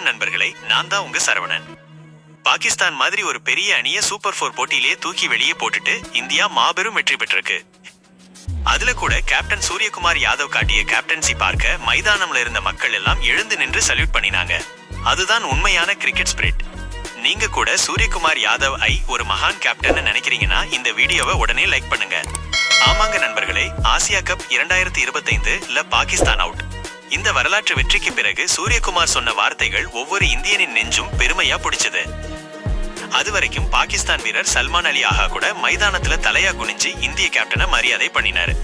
நண்பர்களே, நான் தான் உங்க சரவணன். பாகிஸ்தான் மாதிரி ஒரு பெரிய அணிய சூப்பர் 4 போட்டியிலே தூக்கி வெளியே போட்டுட்டு இந்தியா மாபெரும் வெற்றி பெற்றிருக்கு. அதுல கூட கேப்டன் சூரியகுமார் யாதவ் காட்டிய கேப்டன்சி பார்க்க மைதானம்ல இருந்த மக்கள் எல்லாம் எழுந்து நின்று சல்யூட் பண்ணினாங்க. அதுதான் உண்மையான கிரிக்கெட் ஸ்பிரிட். நீங்க கூட சூரியகுமார் யாதவ் ஒரு மகான் கேப்டன் நினைக்கிறீங்கன்னா இந்த வீடியோவை உடனே லைக் பண்ணுங்க. ஆமாங்க நண்பர்களே, ஆசியா கப் 2025ல பாகிஸ்தான் அவுட். இந்த வரலாற்று வெற்றிக்கு பிறகு சூரியகுமார் சொன்ன வார்த்தைகள் ஒவ்வொரு இந்தியனின் நெஞ்சும் பெருமையா பிடிச்சது. அதுவரைக்கும் பாகிஸ்தான் வீரர் சல்மான் அலி ஆகா கூட மைதானத்துல தலையா குனிஞ்சு இந்திய கேப்டனை மரியாதை பண்ணினாரு.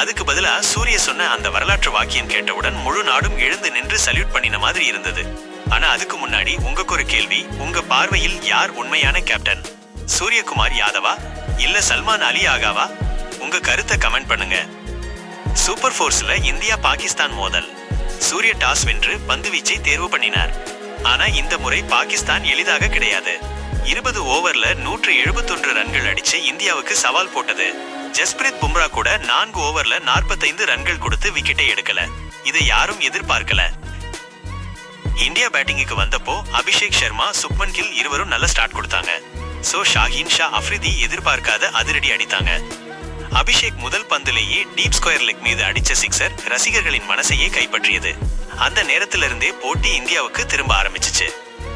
அதுக்கு பதிலா சூரிய சொன்ன அந்த வரலாற்று வாக்கியம் கேட்டவுடன் முழு நாடும் எழுந்து நின்று சல்யூட் பண்ணின மாதிரி இருந்தது. ஆனா அதுக்கு முன்னாடி உங்களுக்கு ஒரு கேள்வி. உங்க பார்வையில் யார் உண்மையான கேப்டன்? சூரியகுமார் யாதவா இல்ல சல்மான் அலி ஆகாவா? உங்க கருத்தை கமெண்ட் பண்ணுங்க. சூப்பர் போர்ஸ்ல இந்தியா பாகிஸ்தான் மோதல். சூரிய டாஸ் வென்று பந்து வீச்சை தேர்வு பண்ணினார். ஆனா இந்த முறை பாகிஸ்தான் எளிதாக கிடையாது. 20 ஓவர்ல 171 ரன்கள் அடிச்சு இந்தியாவுக்கு சவால் போட்டது. ஜஸ்பிரித் பும்ரா கூட 4 ஓவர்ல 45 ரன்கள் கொடுத்து விக்கெட்டை எடுக்கல. இதை யாரும் எதிர்பார்க்கல. இந்தியா பேட்டிங்குக்கு வந்தப்போ அபிஷேக் சர்மா, சுப்மன் கில் இருவரும் நல்ல ஸ்டார்ட் கொடுத்தாங்க. ஷாஹின் ஷா அஃப்ரிதி எதிர்பார்க்காத அதிரடி அடித்தாங்க. அபிஷேக் முதல் பந்திலேயே டீப் ஸ்கொயர் லெக் மீது அடிச்ச சிக்ஸர் ரசிகர்களின் மனசையே கைப்பற்றியது. அந்த நேரத்திலிருந்தே போட்டி இந்தியாவுக்கு திரும்ப ஆரம்பிச்சிச்சு.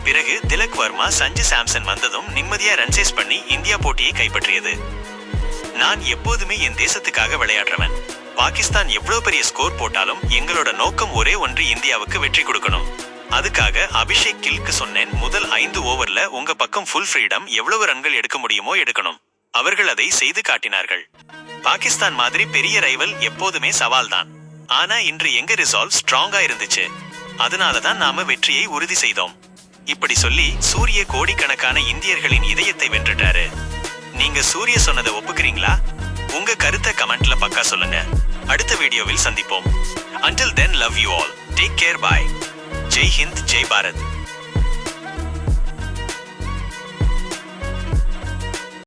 பிறகு திலக் வர்மா, சஞ்சு சாம்சன் வந்ததும் நிம்மதியா ரன்சேஸ் பண்ணி இந்தியா போட்டியை கைப்பற்றியது. நான் எப்போதுமே என் தேசத்துக்காக விளையாடுறவன். பாகிஸ்தான் எவ்வளவு பெரிய ஸ்கோர் போட்டாலும் எங்களோட நோக்கம் ஒரே ஒன்று, இந்தியாவுக்கு வெற்றி கொடுக்கணும். அதுக்காக அபிஷேக் கில்க்கு சொன்னேன், முதல் 5 ஓவர்ல உங்க பக்கம் ஃபுல் ஃப்ரீடம், எவ்வளவு ரன்கள் எடுக்க முடியுமோ எடுக்கணும். அவர்கள் அதை செய்து காட்டினார்கள். பாகிஸ்தான் மாதிரி பெரிய ரைவல் எப்போதுமே சவால் தான். ஆனா இன்று எங்க ரிசால்வ் ஸ்ட்ராங்கா இருந்துச்சு. அதனாலதான் நாம வெற்றியை உறுதி செய்தோம். இப்படி சொல்லி சூரிய கோடிக்கணக்கான இந்தியர்களின் இதயத்தை வென்றுட்டாரு. நீங்க சூரிய சொன்னதை ஒப்புக்கிறீங்களா? உங்க கருத்தை கமெண்ட்ல பக்கா சொல்லுங்க. அடுத்த வீடியோவில் சந்திப்போம். Until then, love you all. Take care. Bye. Jai Hind, Jai Bharat.